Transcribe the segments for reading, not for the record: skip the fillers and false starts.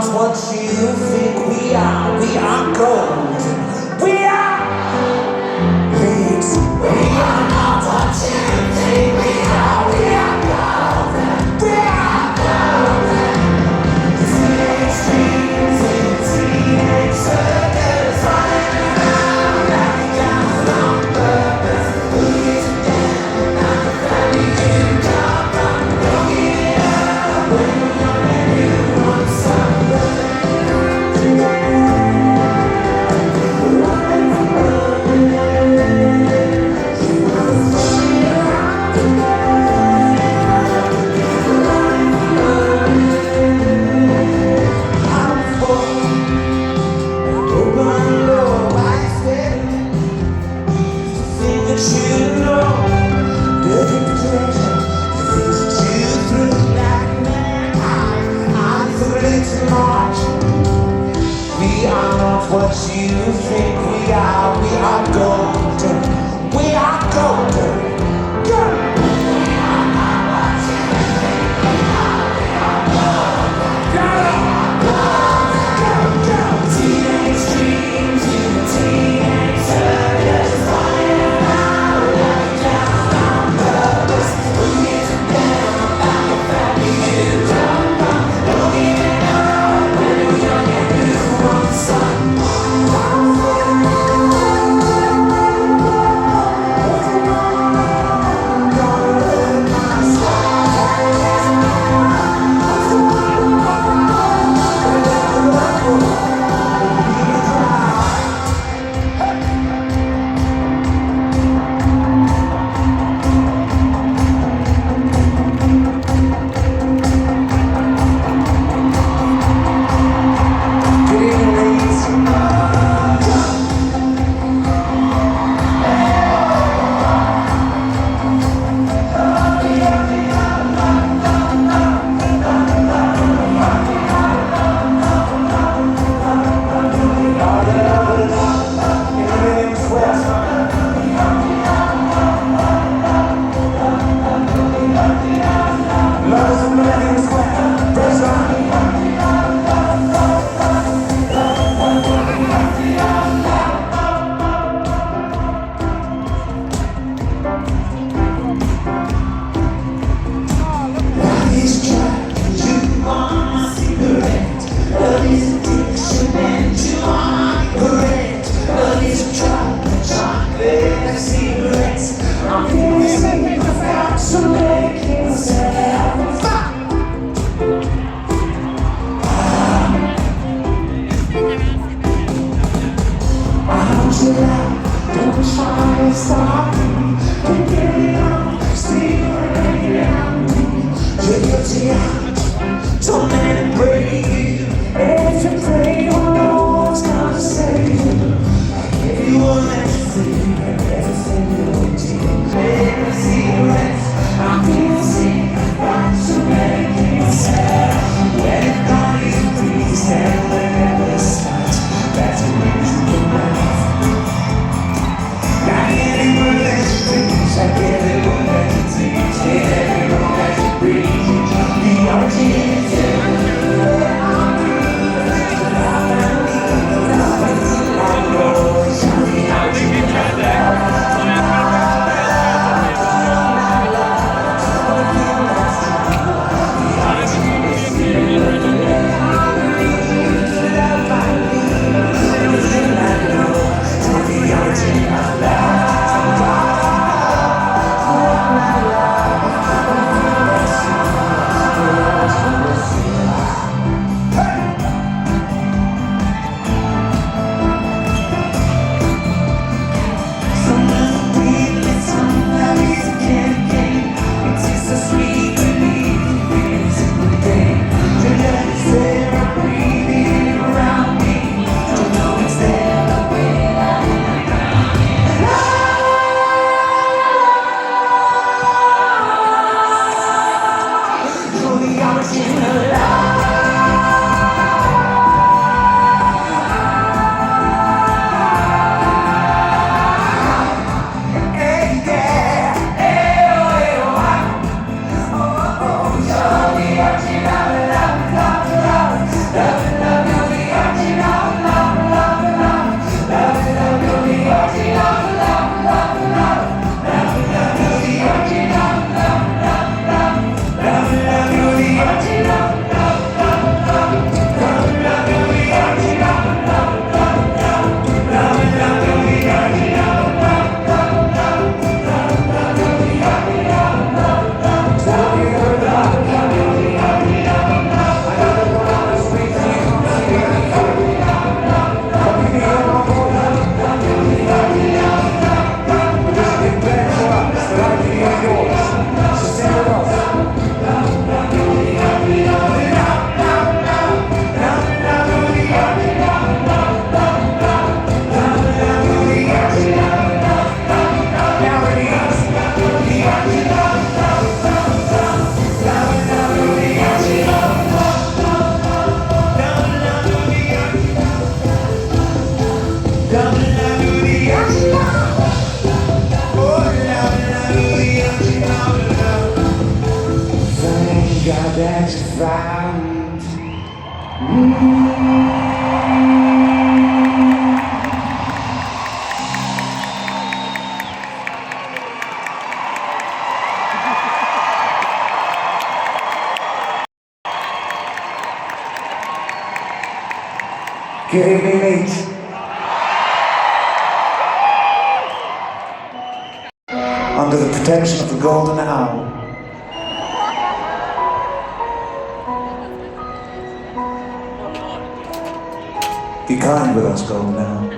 not what you think we are. We are gold. We are Leeds. We are not what you think we are. We are gold. We are gold. Teenage dreams in teenage circus, running around like guns on purpose. Who is it down? Not the family you come from. Looking it up when you're young and you want something. We are not what you think we are. We are golden. We are golden. We are not what you think we are. We are golden. Teenage dreams in a teenage circus, running around like clowns on purpose. Who gives a damn about the family you come from? Looking it up when you're young and you want some. Don't try to stop me. Don't get it on. Stay around me. You're guilty out. Don't let it break you. If you pray, no one's gonna save you. If you won't let you free, everything you'll do. Baby, cigarettes, I'm guilty. Got to make it sad. When it comes, please never start. That's when you can laugh. Not anyone that you please, like everyone that you teach, everyone that you breathe. The origin love, love, love, love. God that you found. Good evening, Leeds. Under the protection of the golden owl. Be kind with us, golden owl.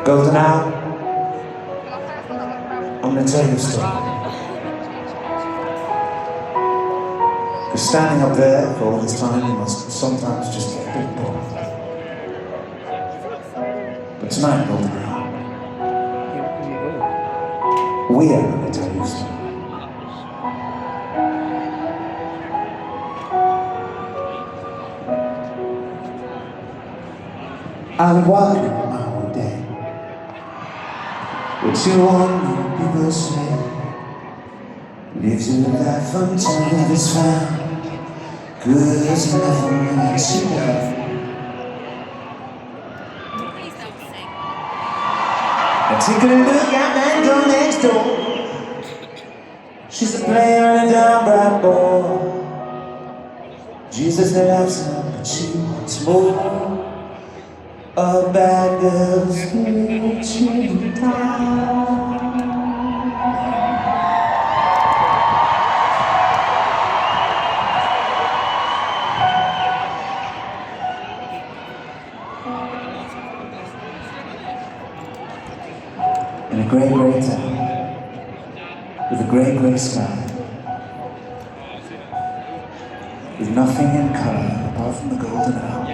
Golden owl, I'm gonna tell you a story. Because standing up there for all this time, you must sometimes just get a bit bored. But tonight, golden owl, we are gonna tell you a story. I'm walking around one day. What you want me people say, live your life until love is found. Good never makes you love. Now take a look at that girl next door. She's a player in a damn bright ball. Jesus loves her, but she wants more. A bad girl's reaching down. In a grey, grey town, with a grey, grey sky, with nothing in colour apart from the golden hour.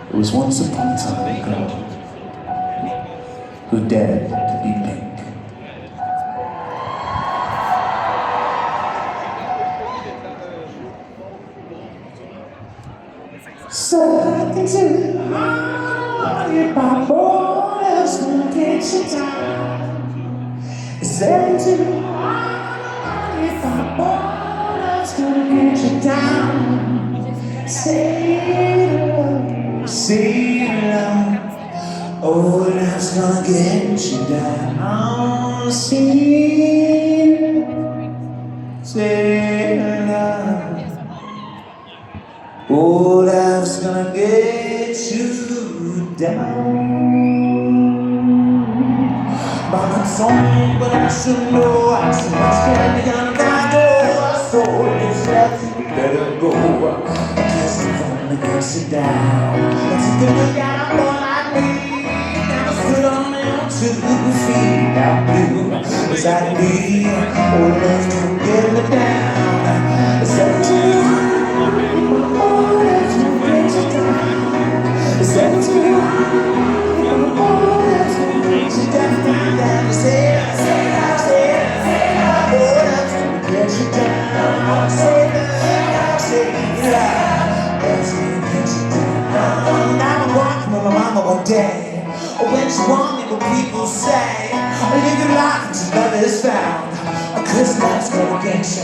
There was once upon a time a girl who dared to be pink. Stuck into the heart of my boy, else gonna get you down. Stuck into the heart of my boy, else gonna get you down. Say love, oh, love's gonna get you down. Say love, oh, love's gonna get you down. Mama told me, but I should know. I said, what's standing on my door? So it's left, you better go. Gets you down. Let's take a look at a boy like me. Never stood on them 2 feet. Now blue, is that me? Oh, love can get me down. Is that you? Oh, love can get you down. Is that you? Oh, love can get you down. Say it, say it, say it, say it. Oh, love can get you down. Say it, say it. I'm walking with my mama one day. When she want me, what people say, live your life until love is found. Cause love's gonna get you.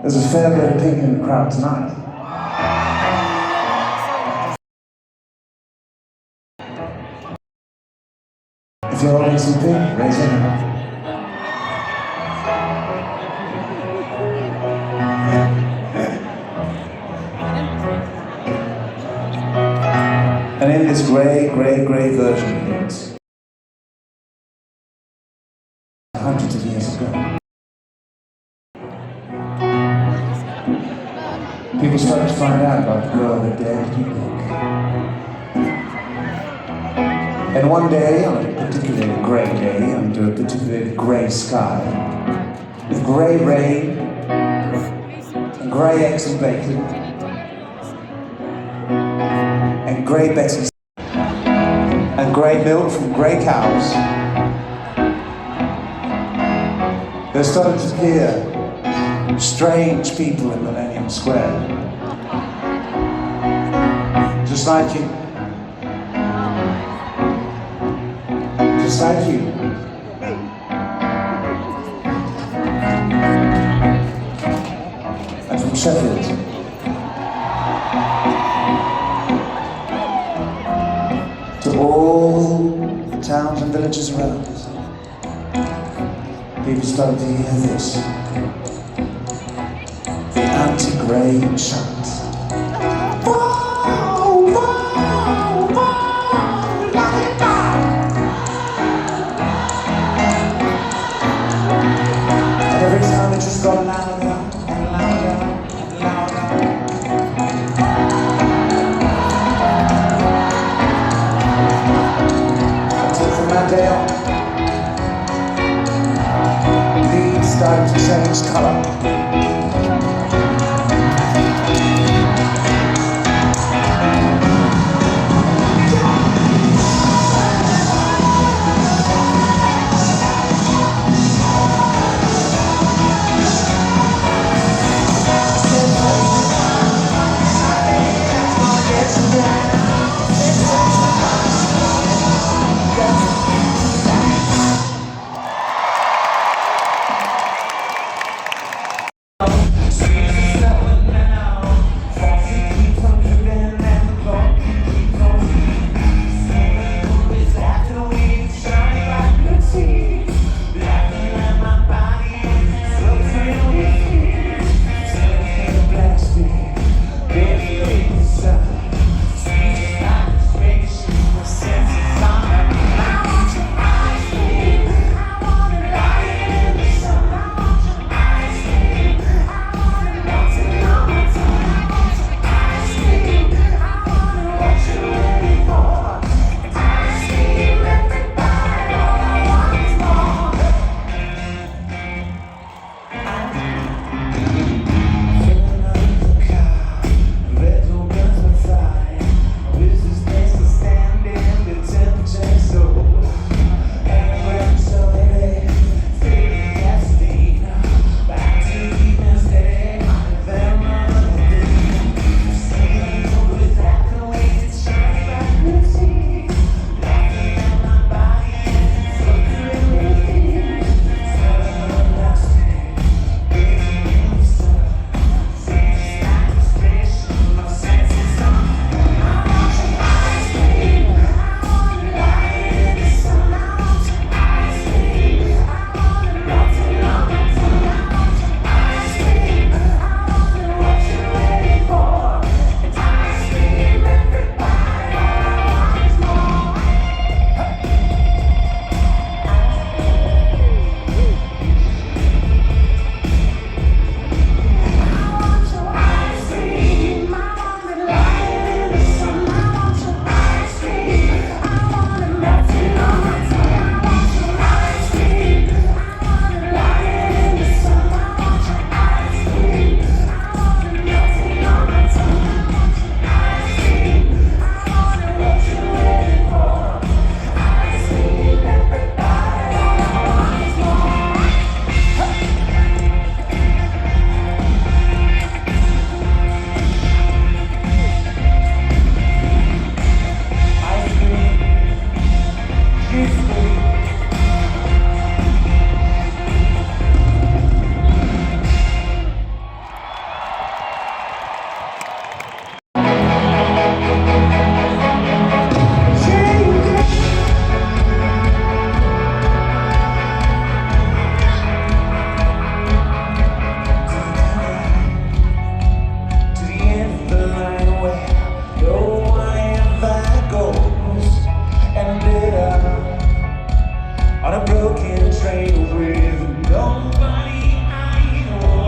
There's a fair bit of pink in the crowd tonight. If you're holding some pink, raise your hand. And in this grey version of Leeds, hundreds of years ago, people started to find out about the girl that dared to keep pink. And one day, on a particularly grey day, under a particularly grey sky, with grey rain, and grey eggs and bacon, and grey Betty's, and grey milk from grey cows, there started to appear strange people in Millennium Square. Just like you. Just like you. And from Sheffield. To all the towns and villages around us, people started to hear this. The anti-grey chant. Whoa, whoa, whoa, like it down. And every time it just got louder and louder and louder. From that day on, Leeds started to change colour. on a broken train with nobody I know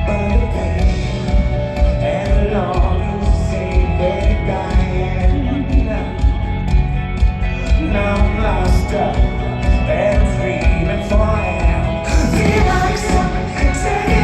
but the pain and the longing to say goodbye. Now I'm lost up and dreaming for I am. Feel like something take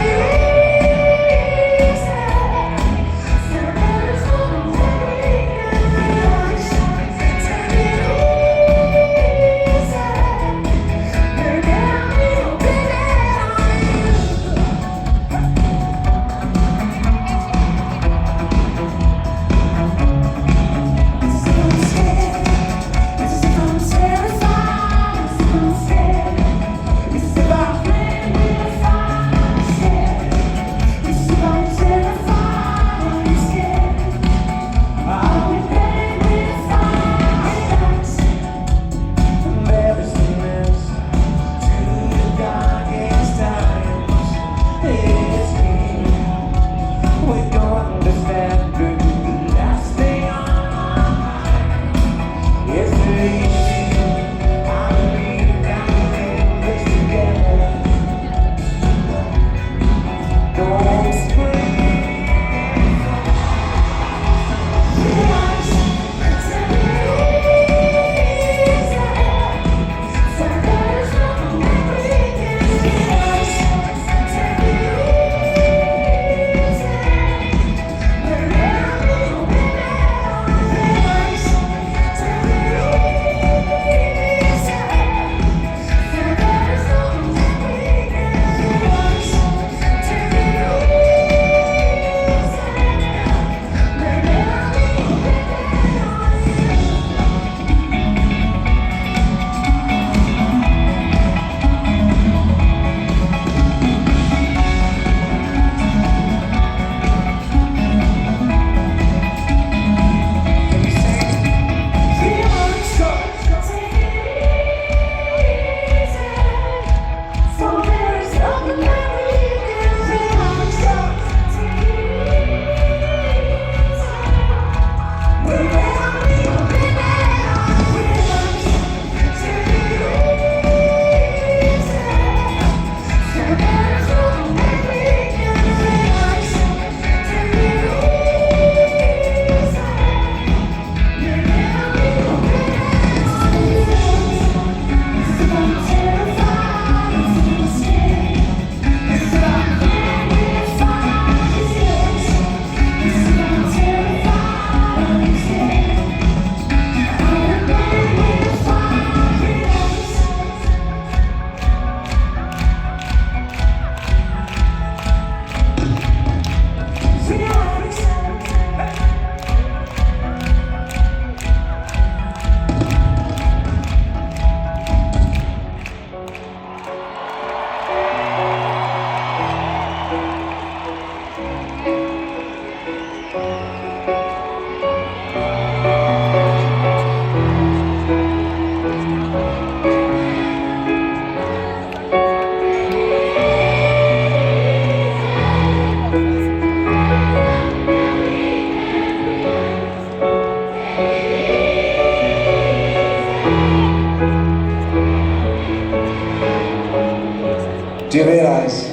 Do you realise,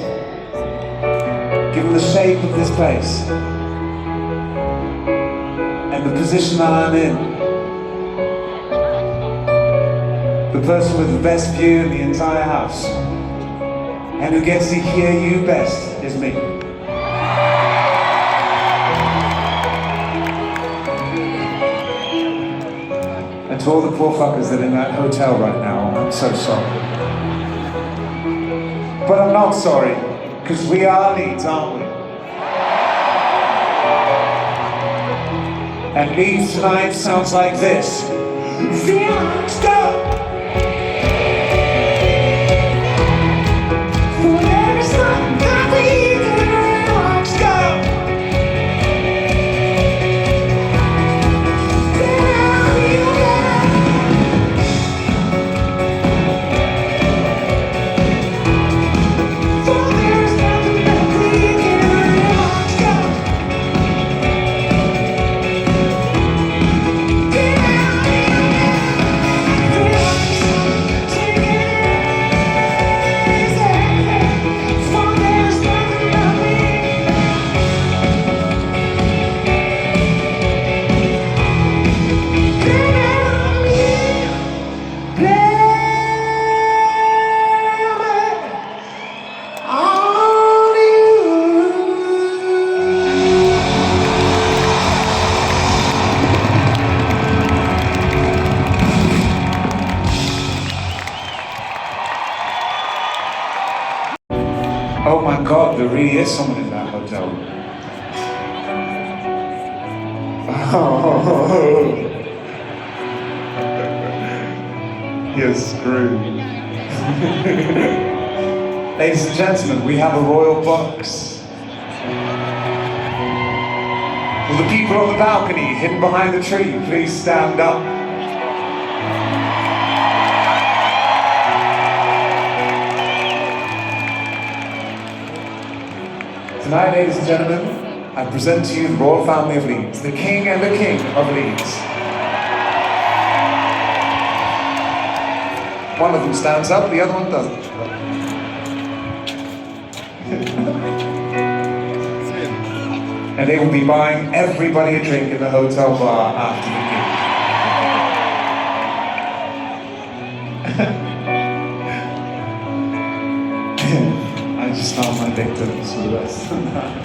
given the shape of this place and the position that I'm in, the person with the best view in the entire house and who gets to hear you best is me. And to all the poor fuckers that are in that hotel right now, I'm so sorry. But I'm not sorry, because we are Leeds, aren't we? And Leeds tonight sounds like this. Let's go! Oh my God, there really is someone in that hotel. Oh, you're screwed. Ladies and gentlemen, we have a royal box. Will the people on the balcony hidden behind the tree please stand up? Tonight, ladies and gentlemen, I present to you the royal family of Leeds, the king and the king of Leeds. One of them stands up, the other one doesn't. And they will be buying everybody a drink in the hotel bar after the gig. I just found my victims for the rest of the night.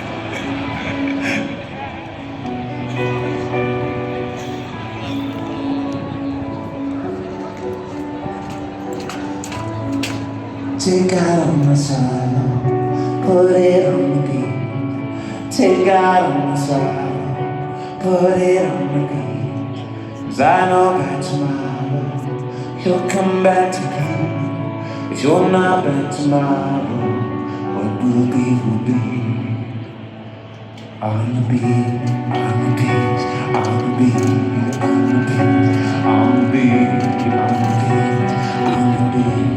Take out on my sorrow, put it on the beat. Take out on my sorrow, put it on the beat. 'Cause I know by tomorrow you'll come back to me. If you're not back tomorrow, what will be, will be. On the beat, on the beat, on the beat, on the beat, on the beat, on the beat, on the beat.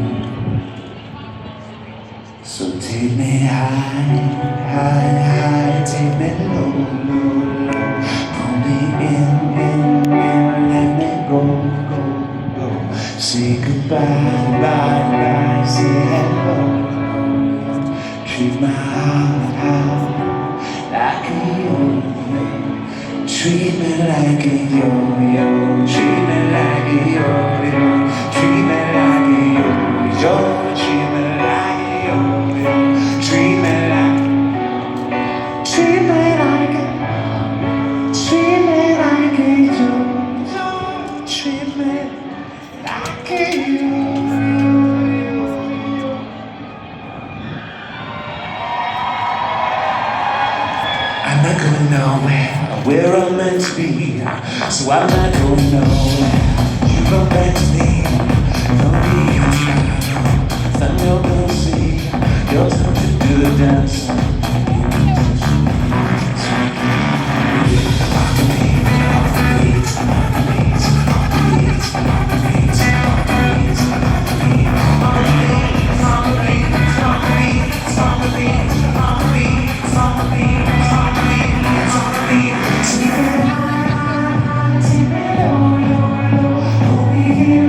So take me high, high, high, take me low, low, low. Pull me in, let me go, go, go. Say goodbye, bye, bye, say hello. Treat my heart like a yo-yo. Treat me like a yo-yo. Treat me like a yo-yo. Treat me like a yo-yo. Treat me like a yo-yo. Treat me like a, treat me like a, treat me like a yo-yo. Treat me like a yo-yo. I'm not going nowhere, where I'm meant to be. So I'm not going nowhere. You come back to me. Don't be your shadow. Then you're gonna see your time to do the dance. Take me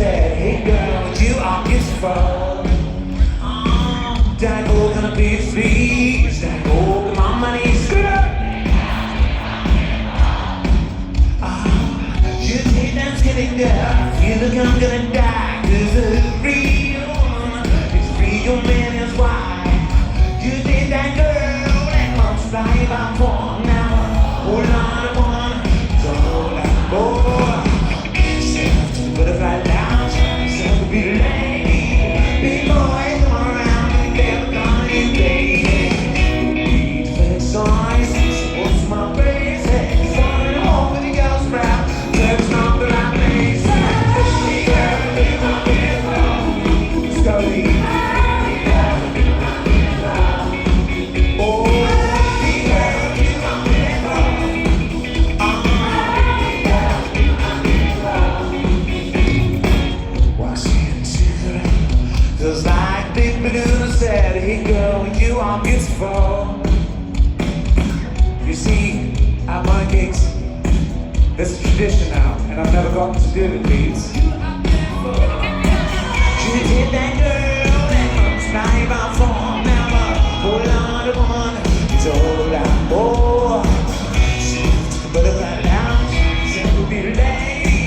said, hey girl, you are beautiful. Don't go gonna be pleased. Don't go, come on, money, screw up. You think that's getting there. You look, I'm gonna die. 'Cause the real man is why. You think that girl that multiply by four now. Hold on to one. Don't let go. Step to the butterfly lounge. Step to be the lady. Big boy, come around. Never gonna be baby. Flex eyes. What's my face? Starting home with the girls around. Let's not the right place. Slowly. Just like Big Medusa said, hey girl, you are beautiful. You see, at my gigs, there's a tradition now, and I've never gotten to do it, Leeds. You did that girl, that comes live out for never. Hold on to one, it's all out more. Butterfly lounge, simple be lady.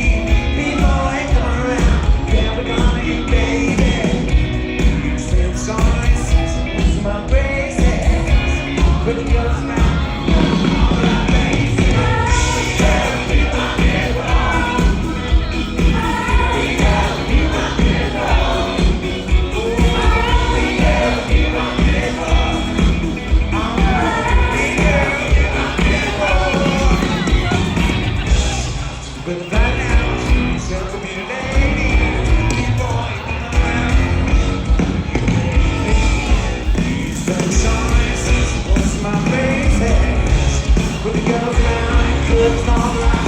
Big boy, come around, yeah, we're gonna get baby. My braces, but the girls now. But right now, she's to be a lady. Boy, what's my face has? With the girls around and clubs all like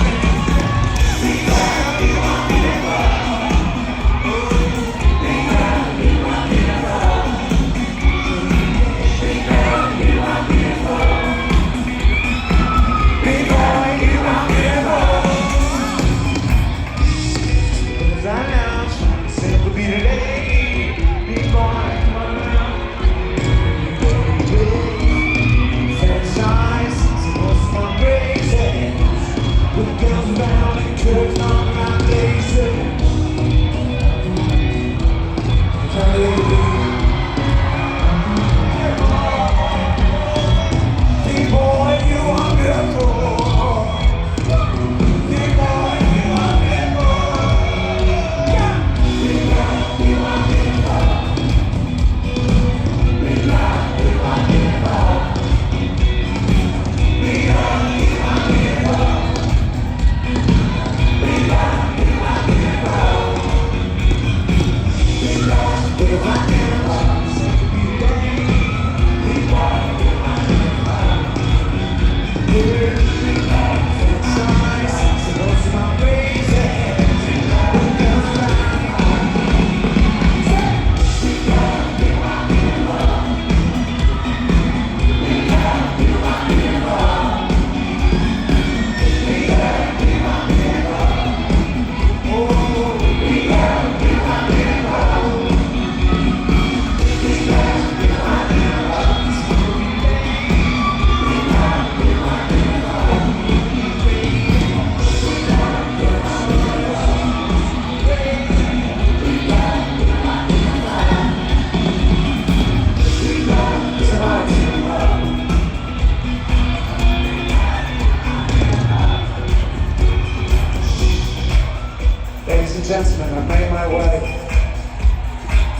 gentlemen, I've made my way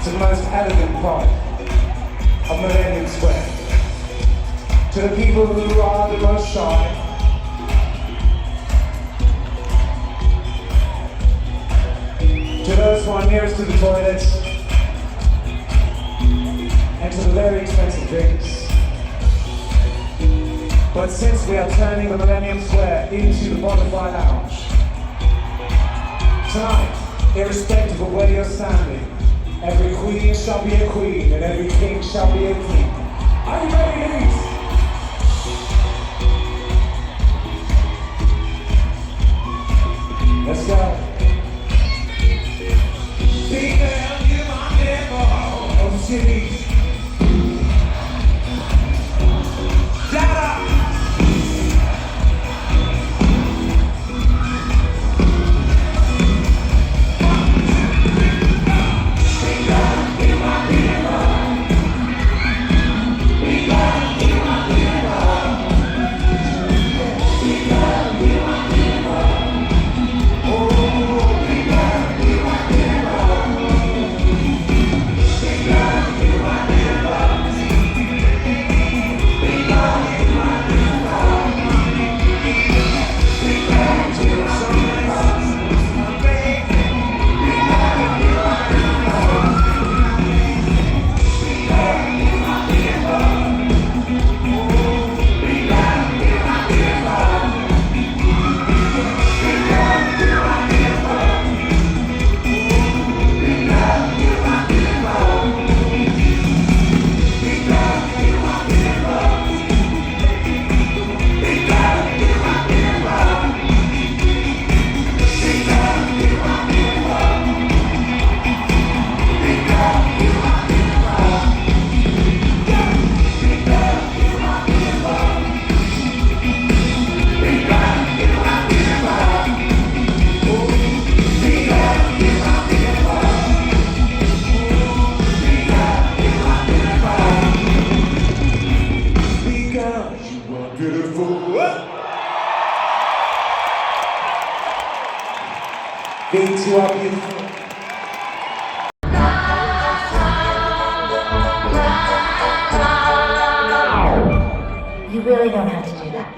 to the most elegant part of Millennium Square. To the people who are the most shy, to those who are nearest to the toilets, and to the very expensive drinks. But since we are turning the Millennium Square into the Butterfly Lounge, tonight, irrespective of where you're standing, every queen shall be a queen and every king shall be a king. Are you ready, Leeds? Let's go. beautiful. Leeds, you are beautiful. You really don't have to do that.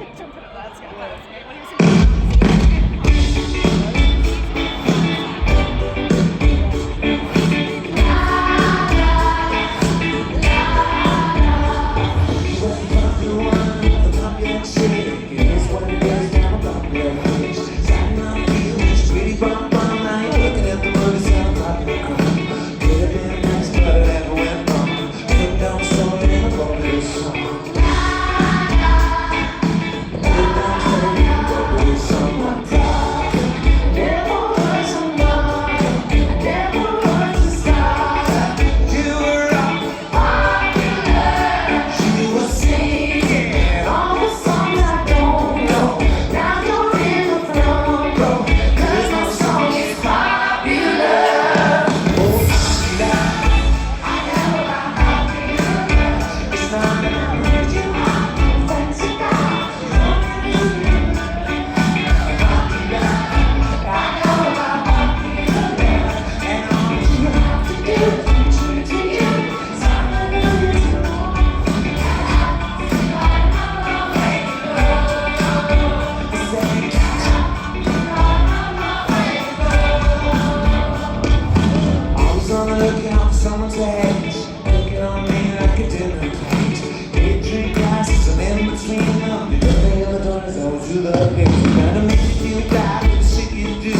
Someone's edge, looking on me like a dinner plate. Eight drink glasses and in between them, you open the doors over to the place. Gotta make you feel bad with the shit you do.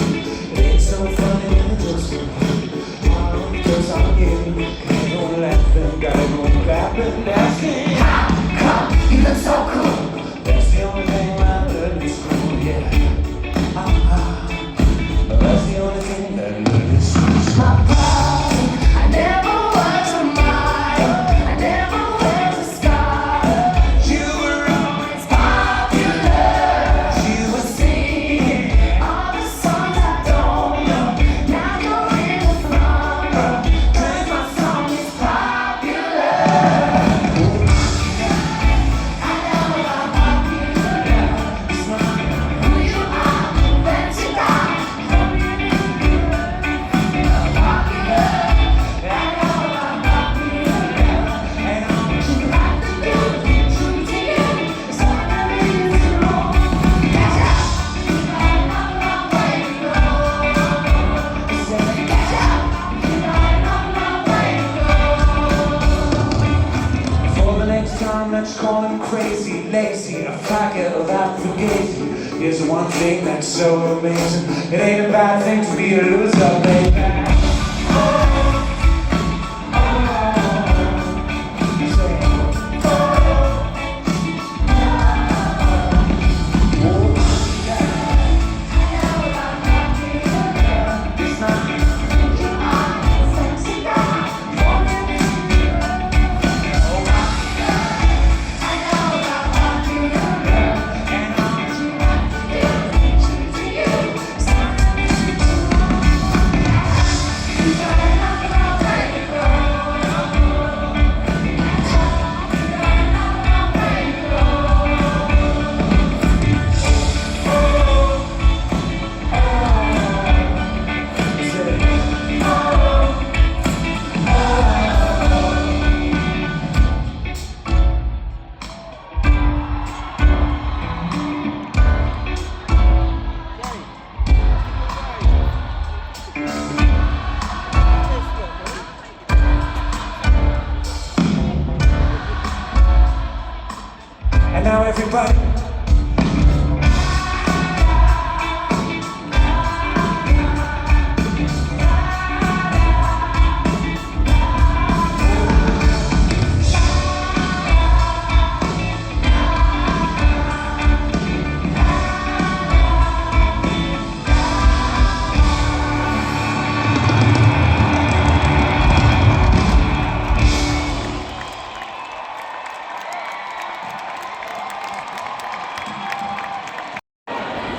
It ain't so funny when the jokes are hard. All the jokes I'm getting, gotta go laughing, gotta go clapping, dancing. How come you look so cool? That's the only thing I learned in school, yeah. That's the only thing that I learned in school. My let's call him crazy, lazy, a faggot of fugazi. Here's the one thing that's so amazing. It ain't a bad thing to be a loser, baby. And now everybody.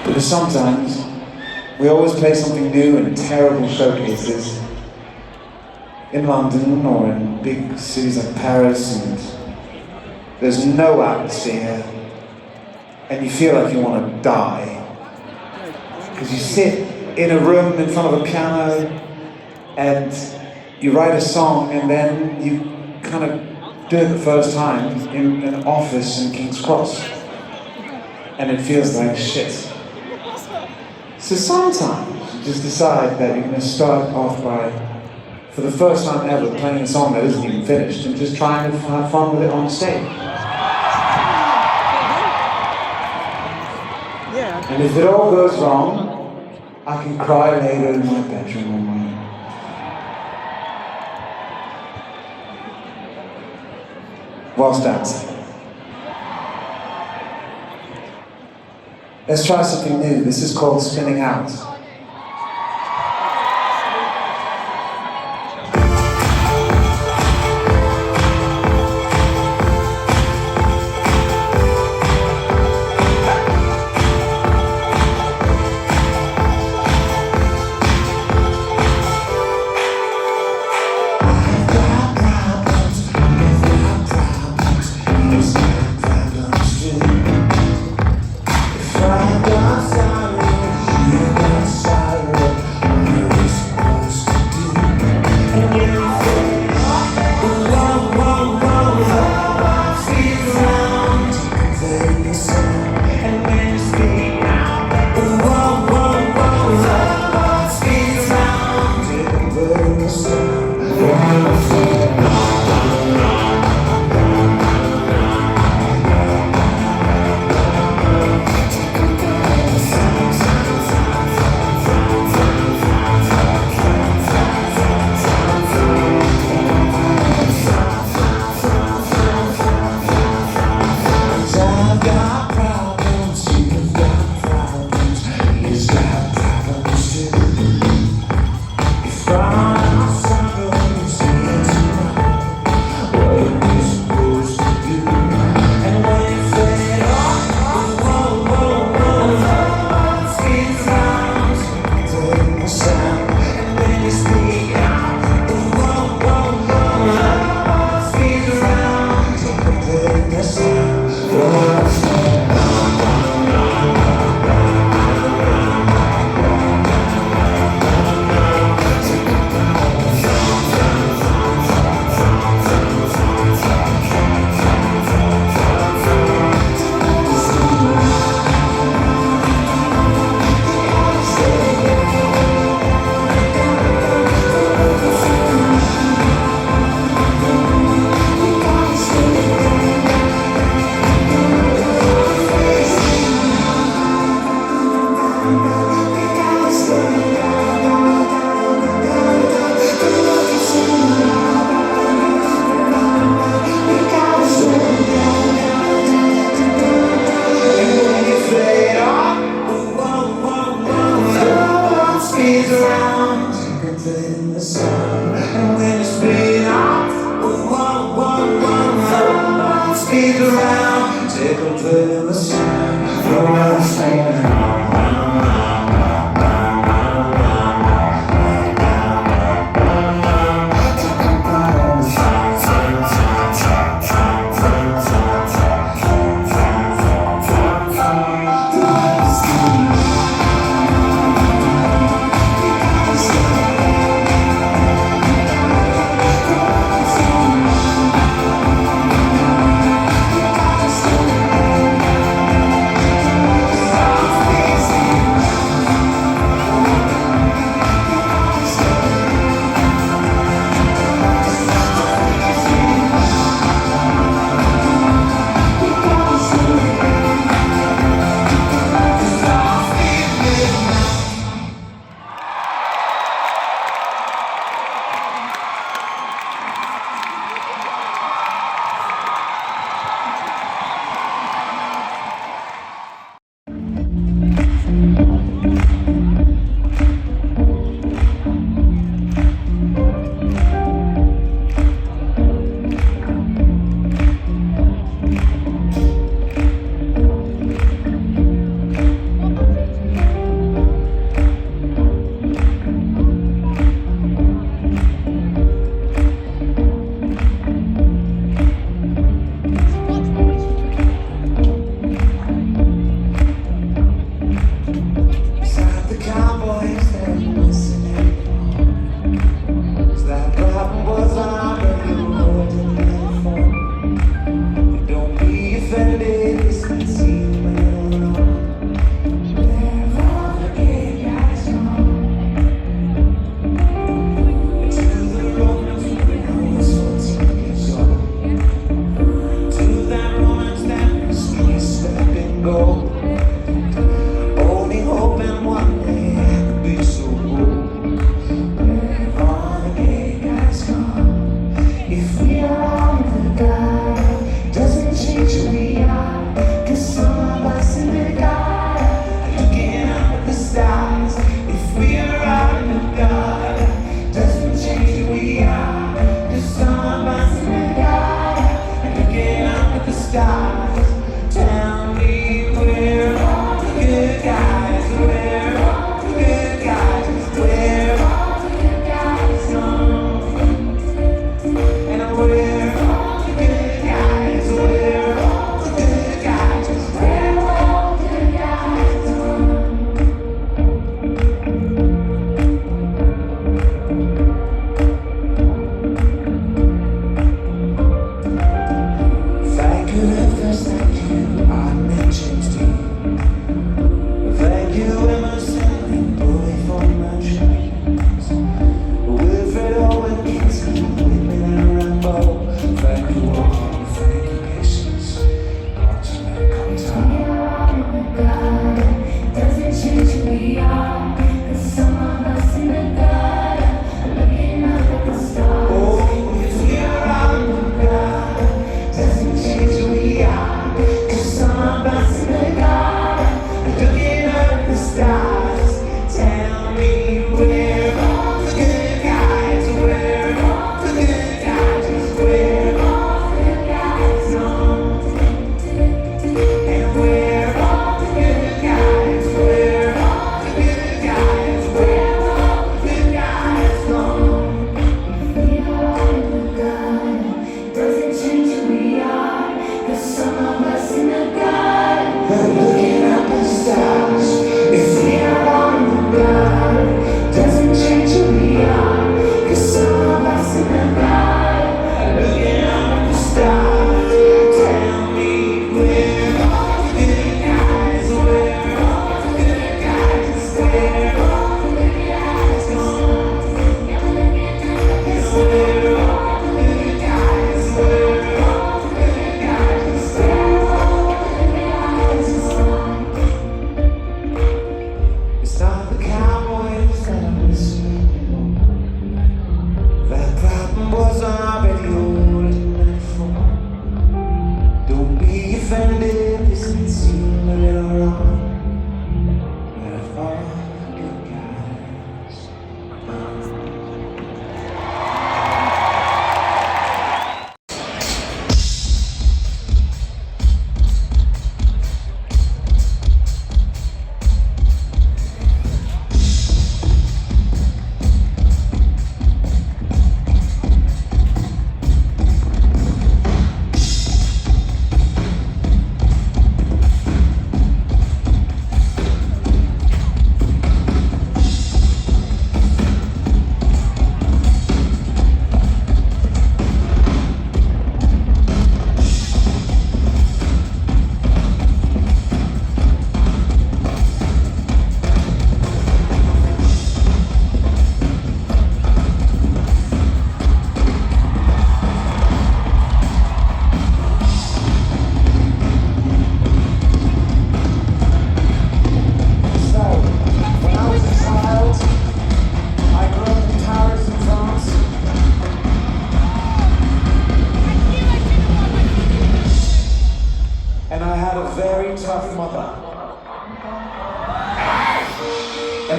Because sometimes we always play something new in terrible showcases in London or in big cities like Paris, and there's no atmosphere, and you feel like you want to die. Because you sit in a room in front of a piano and you write a song and then you kind of do it the first time in an office in King's Cross. And it feels like shit. So sometimes you just decide that you're going to start off by, for the first time ever, playing a song that isn't even finished and just trying to have fun with it on stage. And if it all goes wrong, I can cry later in my bedroom on my own. Whilst dancing. Let's try something new. This is called Spinning Out.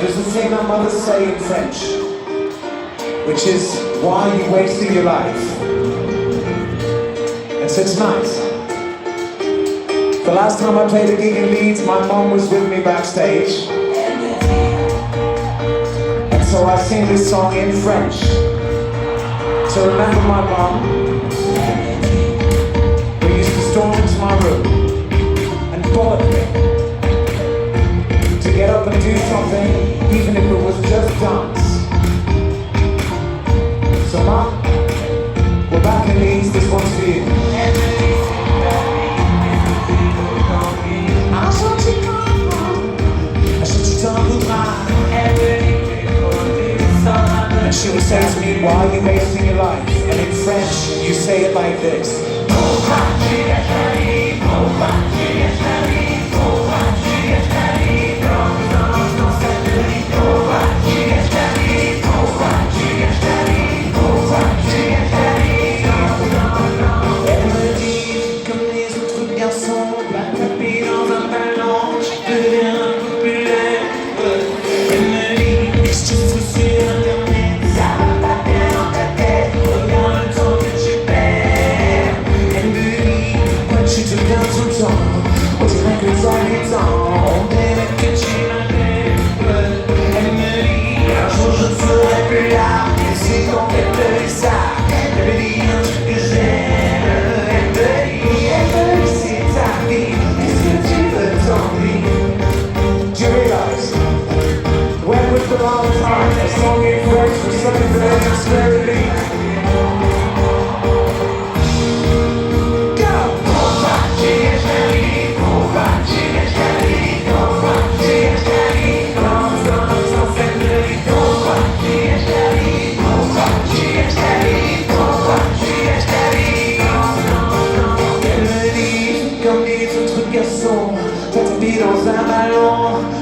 there's a thing our mothers say in French, which is, why are you wasting your life? And so tonight, the last time I played a gig in Leeds, my mom was with me backstage. And so I sing this song in French to remember my mom, who used to storm into my room and bollock me to get up and do something, even if it was just dance. So Mom, we're back in Leeds, this one's for you. And she would say to me, why are you wasting your life? And in French, you say it like this.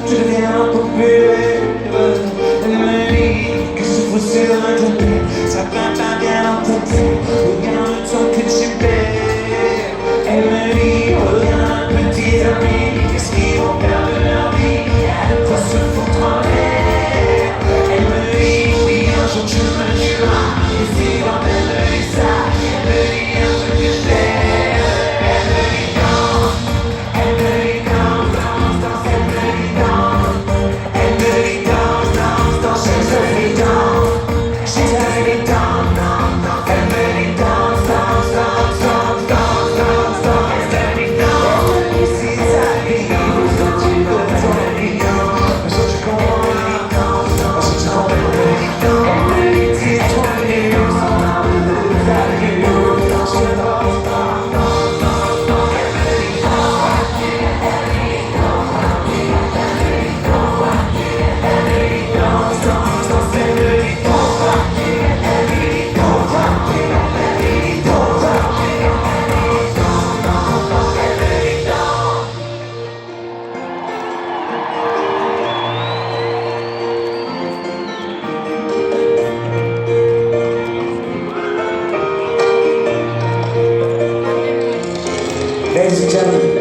Je deviens populaire. Elle me dit que je vous sur internet, ça va pas bien dans ta tête. Regarde le temps que tu perds. Elle me dit, regarde petit ami, qu'est-ce qu'ils vont faire de leur vie? Il y a de quoi se foutre en l'air. Elle me dit, oui, un jour tu me diras, et si quand elle me dit ça, elle me dit un truc que je t'aime. Elle me dit danse, elle me dit danse, danse, danse, elle me dit danse. Elle me dit danse, danse, danse, elle me dit danse. She tells me danse, danse, danse, elle me dit danse, danse, danse, danse, danse, danse, danse, elle me dit danse. Et si ça dit, où est-ce que tu veux ton vie? Est-ce que tu comprends? Est-ce que tu comprends? Elle me dit dis-toi mieux, son âme de ta vie. Je danse, danse, danse, danse, danse, elle me dit danse. Elle me dit danse, elle me dit danse, elle me dit danse, danse, danse, elle me dit danse. Elle me dit danse, elle me dit danse, elle me dit danse, elle me dit danse. Ladies and gentlemen,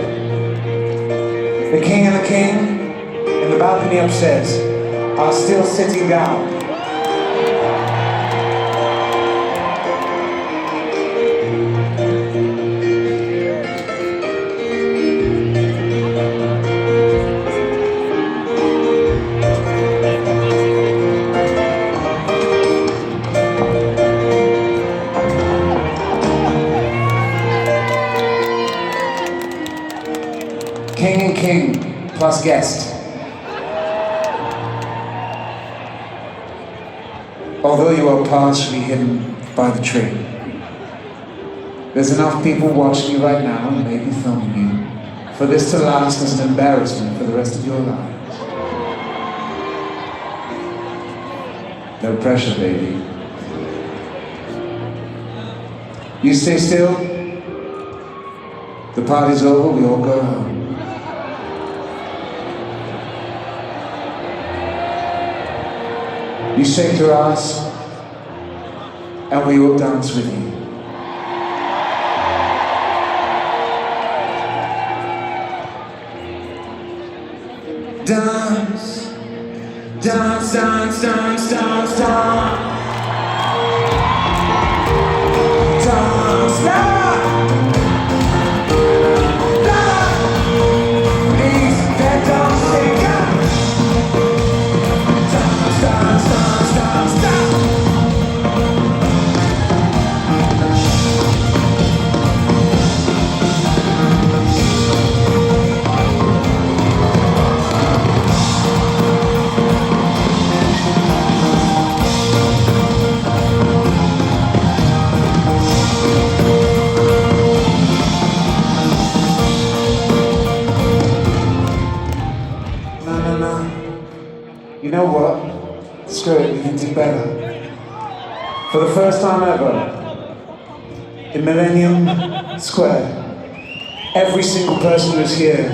the king and the king in the balcony upstairs are still sitting down. King and king plus guest. Although you are partially hidden by the tree, there's enough people watching you right now and maybe filming you for this to last as an embarrassment for the rest of your lives. No pressure, baby. You stay still. The party's over, we all go home. You shake your ass, and we will dance with you. Dance, Dance, dance, dance, dance, dance. Dance now. Please, that dancing girl. Dance, dance, dance, dance, dance. You know what? Screw it, we can do better. For the first time ever, in Millennium Square, every single person who's here,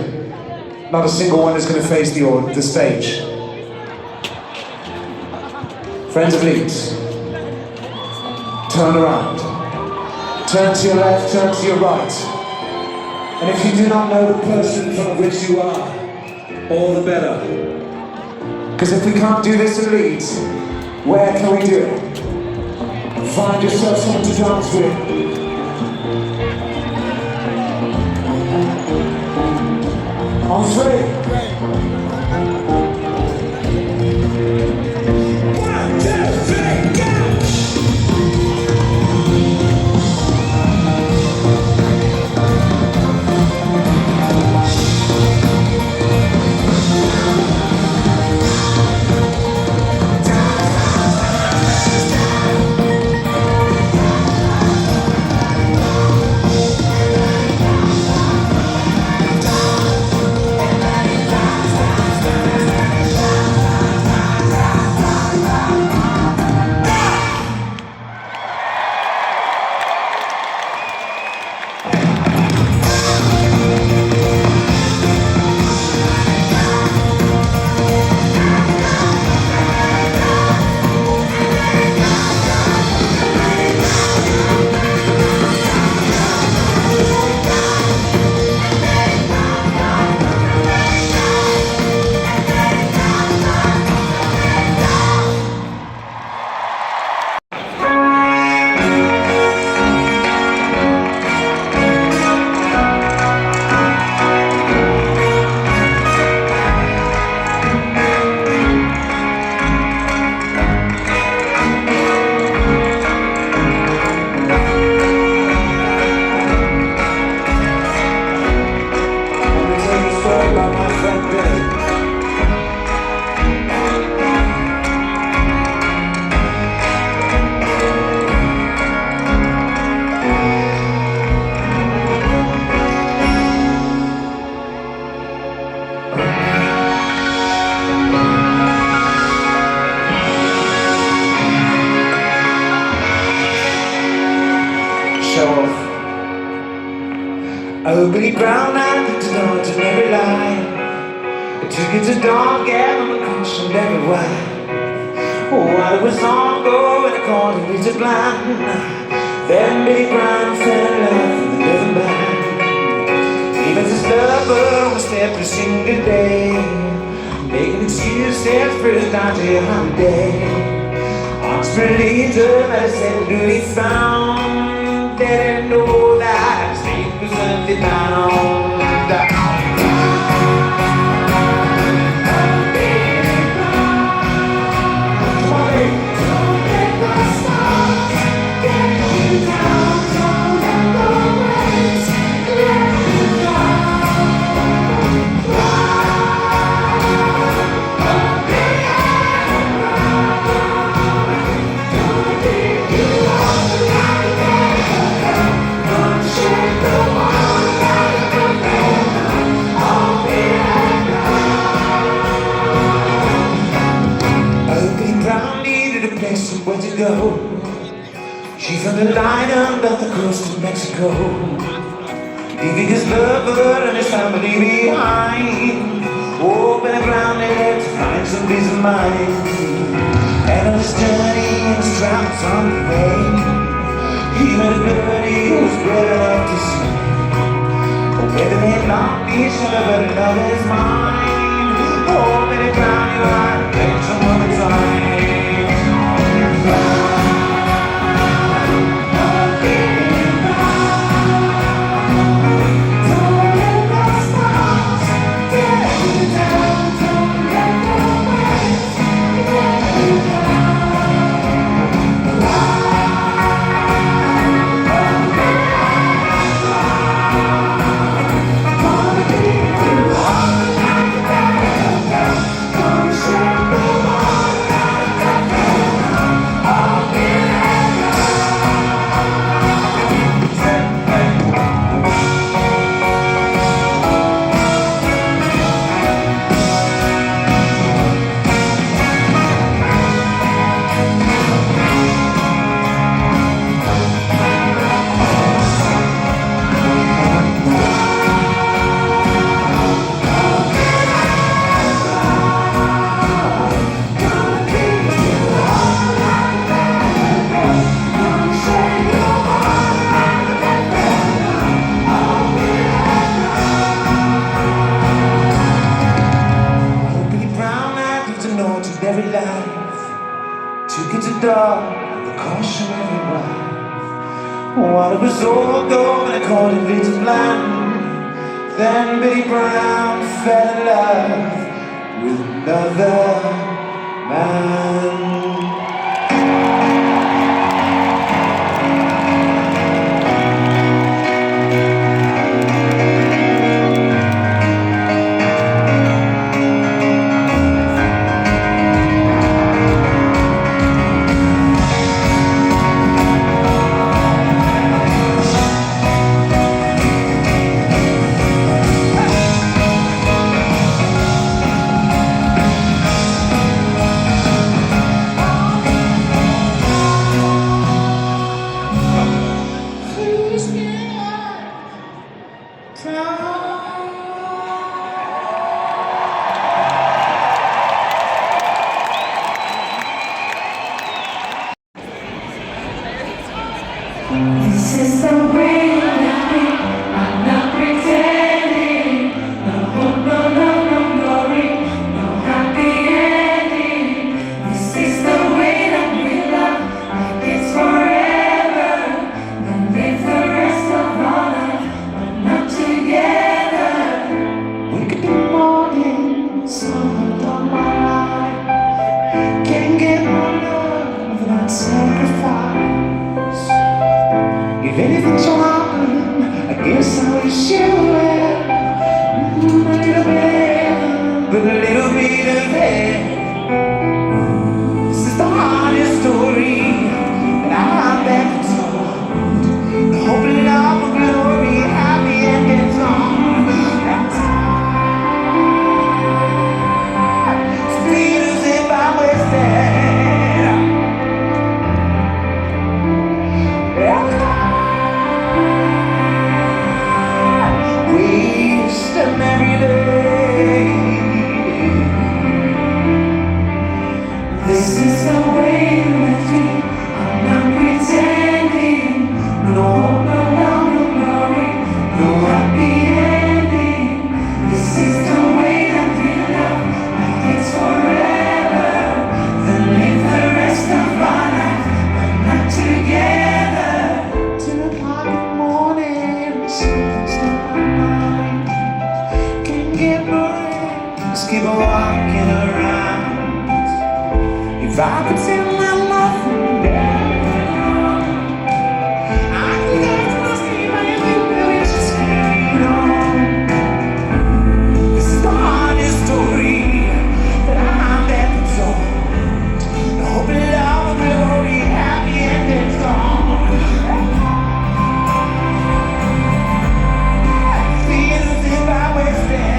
not a single one is going to face the stage. Friends of Leeds, turn around. Turn to your left, turn to your right. And if you do not know the person in front of which you are, all the better. Because if we can't do this in Leeds, where can we do it? Find yourself someone to dance with. On three. 1, 2, 3, go! Ugly brown eyes to dance in every line. Took it to dawn, gave him a caution every wine. Oh, I was on go and accordingly to blind. Then Billy Brown fell in love with the rhythm band. Even his lover was there every single day, making excuses for his naughty holiday. Oxford leader, I said, do he found? Didn't know that his name was Sunday bound. Where to go? She found a line up the coast of Mexico, leaving his lover and his family behind. Oh, Billy Brown had to find some peace of mind. And on his journey and his travels on the way, he met a birdie who was brave enough to see. Oh, whether they not be sure, but another's mind. Oh, Billy Brown, you are a the dog, the caution everywhere. While it was all gone, I called it Leeds blind. Then Billy Brown fell in love with another man. This is the way that we I'm not pretending. No hope, no love, no glory, no happy ending. This is the way that we love, like it's forever. Then live the rest of our life, but not together. Wake up in the morning, someone on my life. Can't get my love without sacrifice. If anything's wrong, I guess I wish you well. A little bit of heaven, but a little bit of hell. This is the hardest story that I've ever told. The hope, love, and glory, happy endings on. It's feel as if I was dead. Every day. This is the way that we I'm not pretending. No hope, no love, no glory, no happy ending. This is the way that we love, like it's forever. Then live the rest of our life, but not together. 2 o'clock in the morning, something's on my mind. Can't get no rest, just keep walking around. If I could tell my nothing down, I could get to my sleep and we just carry on. This is the hardest story that I've ever told. The hope, love, and glory, happy endings gone. Feel as if I was dead.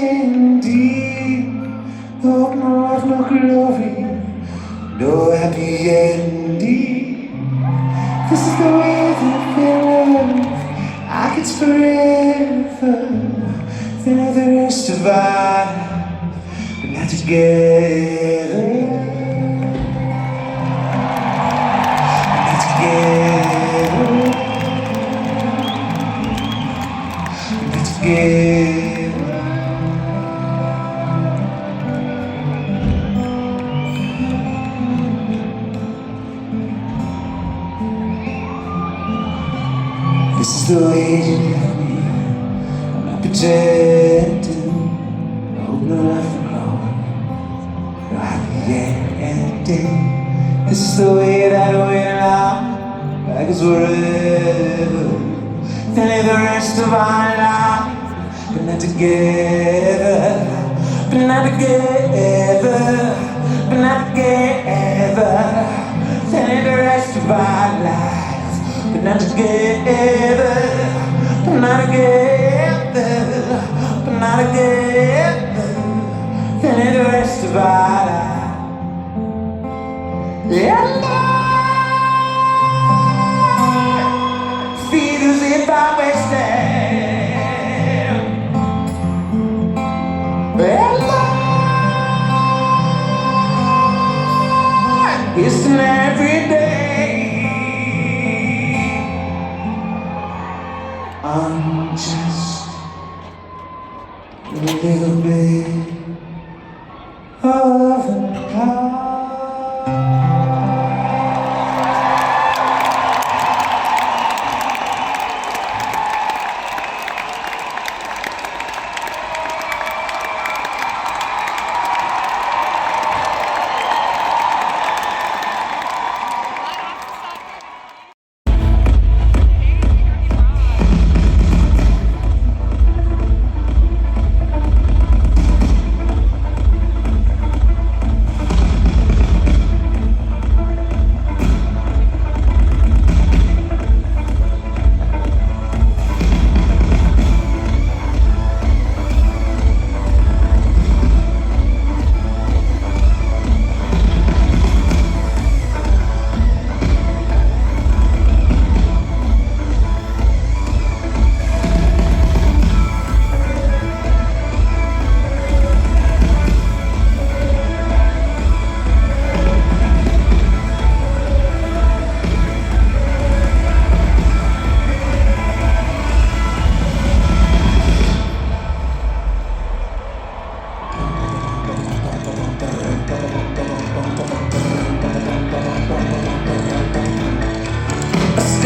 ending. No, no life, no glory, no happy ending. This is the way that we love. I could forever. Then the rest of our life, but not together. Not together. Not together. This is the way you love me. I'm not pretending. No, no life alone. No happy ending. This is the way that we're now. Like it's forever. Then live the rest of our life, but not together. But not together. But not together. Then live the rest of our life. But not together, but not together, but not together. Then in the rest of our life, yeah, Lord, feel as if I was there. Yeah, Lord, it's an every day. I'm just a little bit of an hour.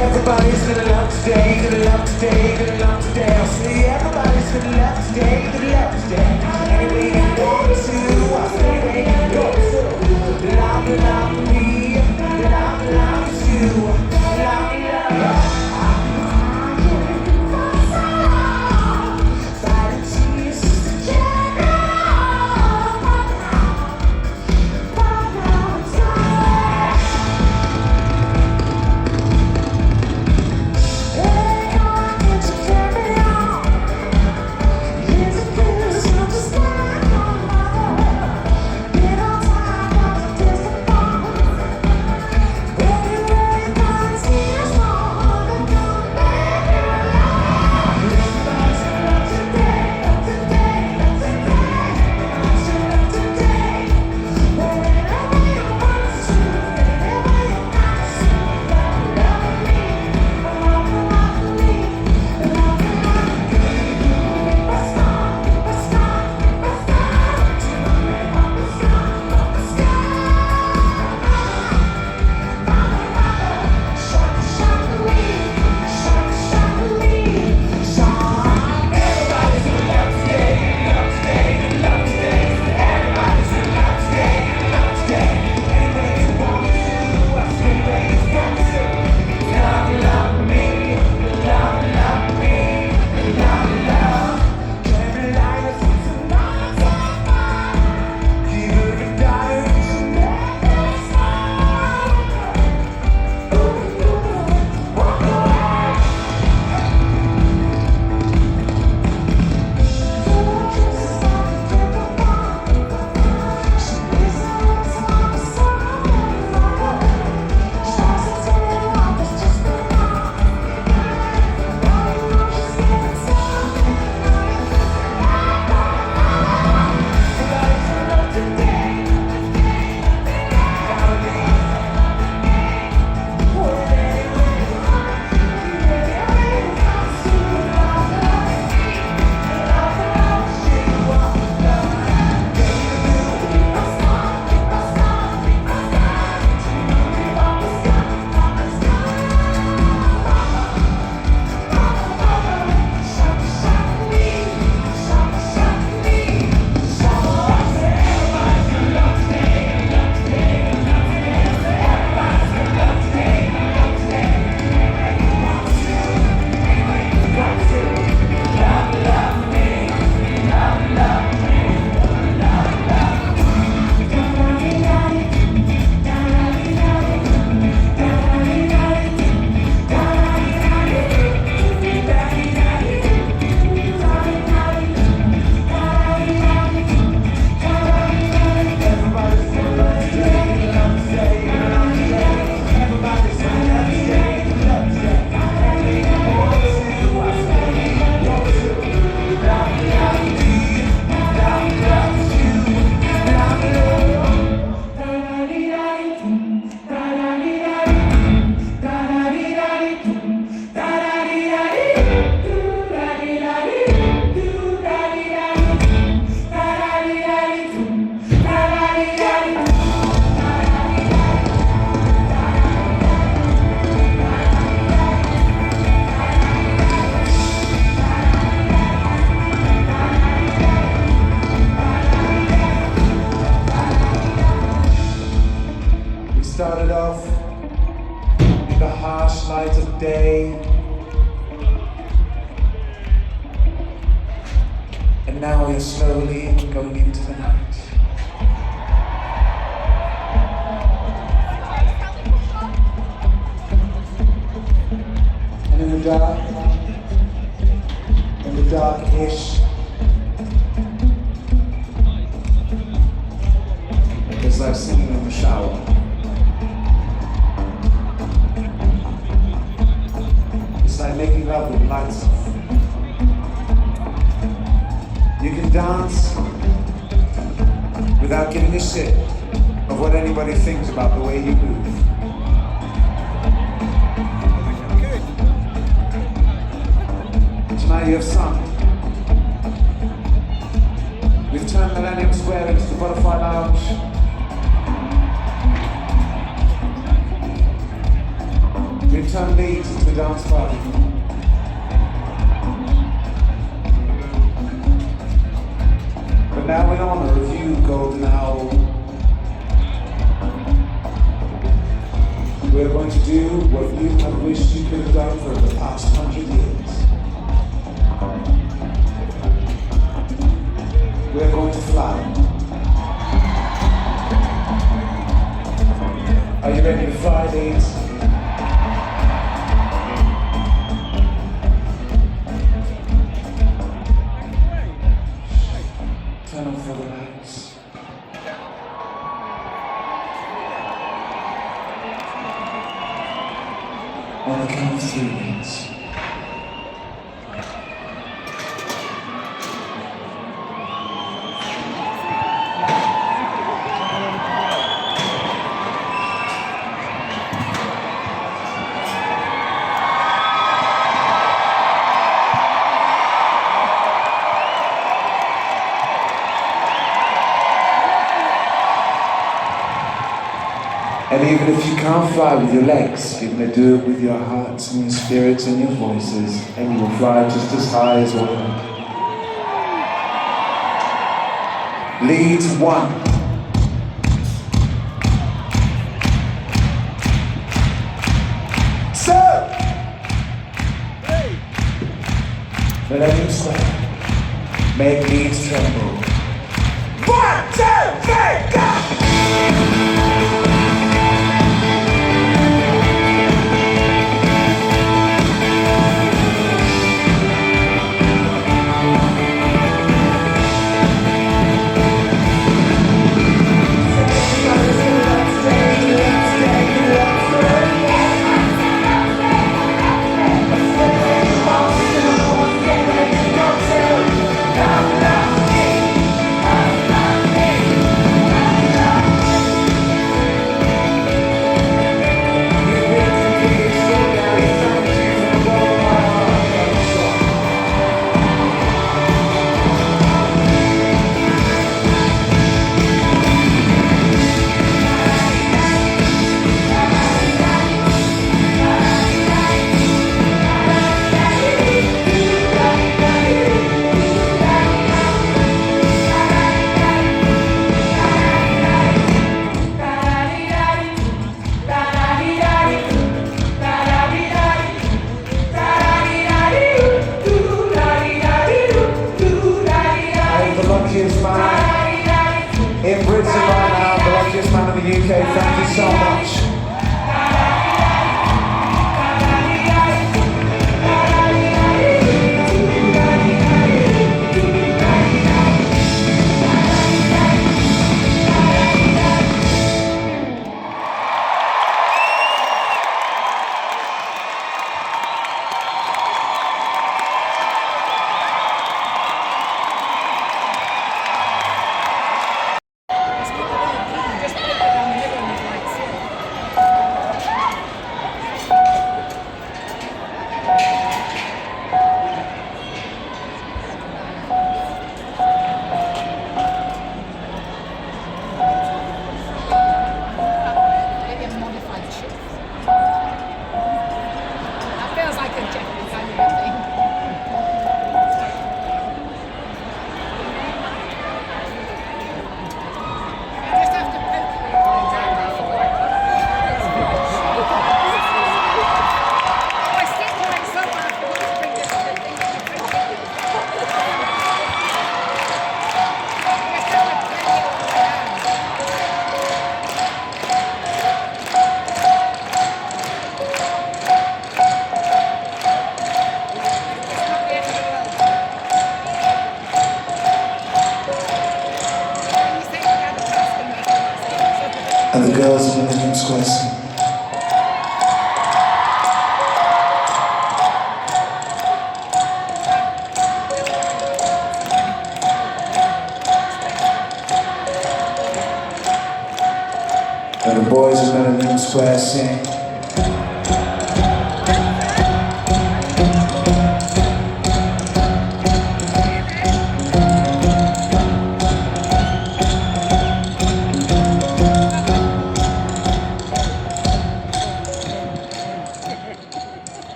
Everybody's gonna love today, gonna love today, gonna love today. I'll see everybody's gonna love today, gonna love today. Anyway you want to, I'll say anyway you go to. Love me, love you, love. Carry on. Here's a kiss, I'm just like Now you're slowly going into the night. And in the dark-ish, it's like singing in the shower. It's like making love with the lights off. You can dance without giving a shit of what anybody thinks about the way you move. Tonight you have sung. We've turned Millennium Square into the Butterfly Lounge. We've turned Leeds into a dance party. But now in honor of you, Golden Owl, we're going to do what you have wished you could have done for the past 100 years. We're going to fly. Are you ready to fly, Leeds? Turn off the lights. On the count of 3 minutes. And even if you can't fly with your legs, you're going to do it with your hearts and your spirits and your voices, and you will fly just as high as well. Leeds 1. So, Millennium Square, make Leeds tremble. 1, 2, 3, go! And the girls in Millennium Square sing. And the boys in Millennium Square sing.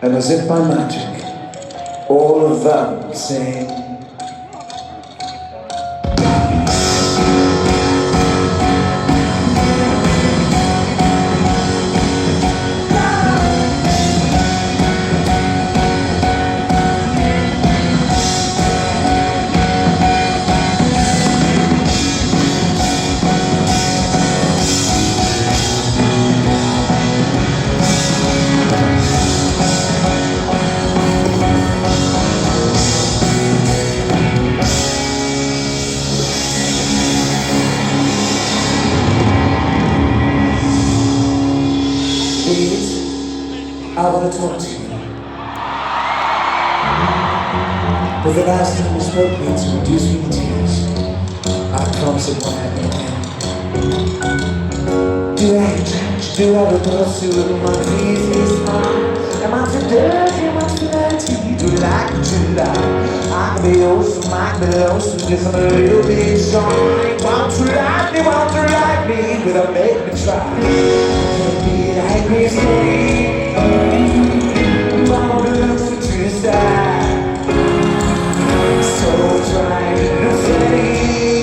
And as if by magic, all of them sing. Leeds, I want to talk to you. But the last time we spoke, Leeds, you reduced me to tears. I promise it won't happen again. Do I change? Do I reverse to my previous mind? Am I too dirty? Am I too dirty? Do you like what you like? I can be awesome, I can be awesome, just I'm a little bit shy. Want to like me, without making me try. Can't be like me, stay. I'm losing to the side. So try to say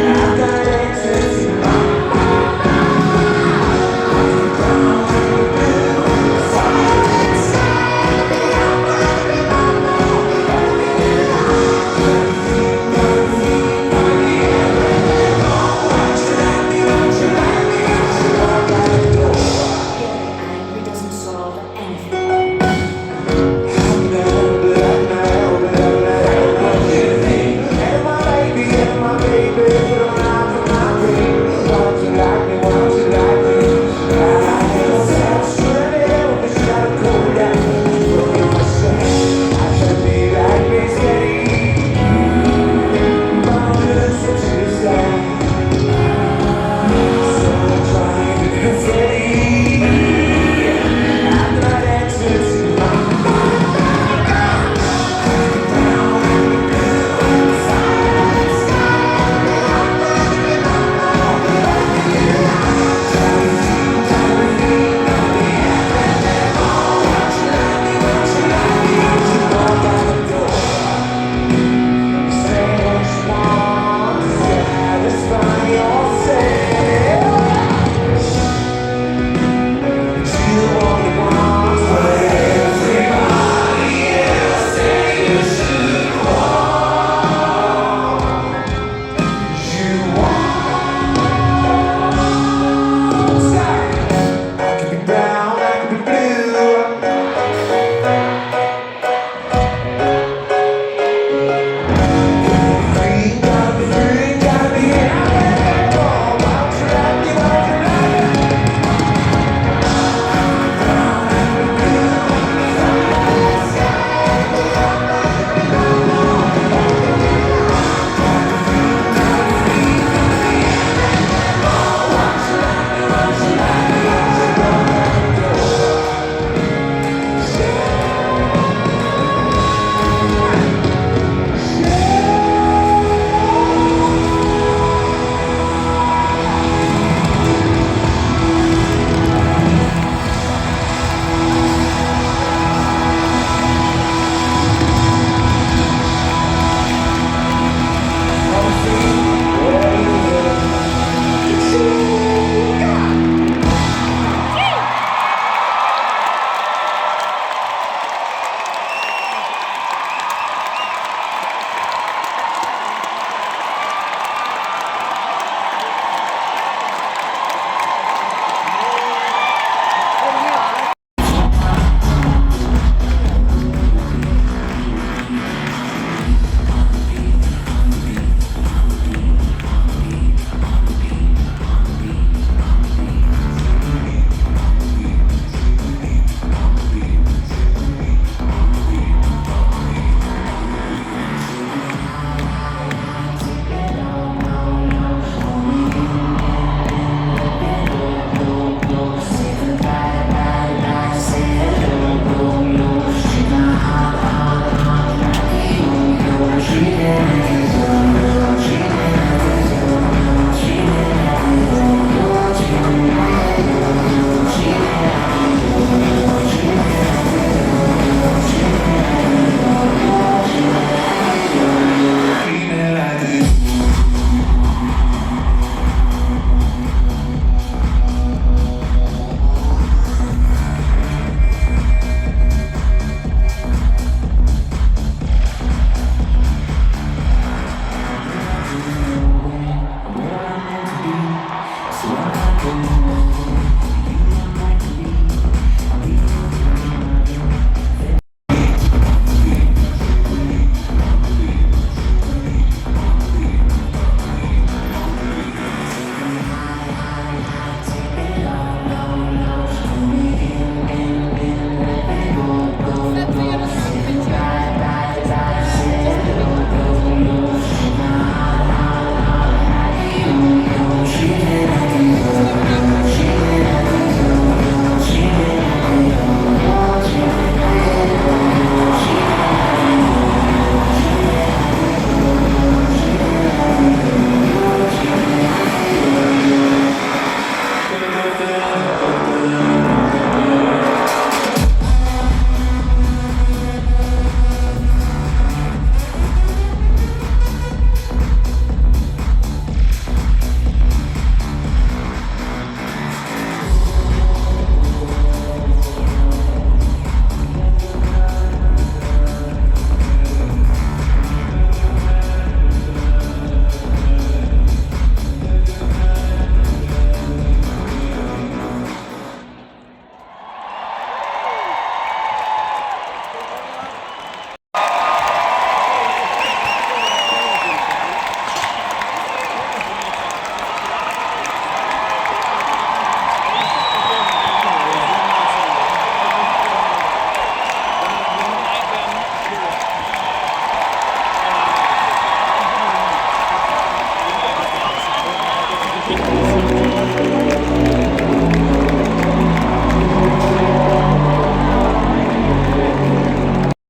I've got answers in my Doesn't solve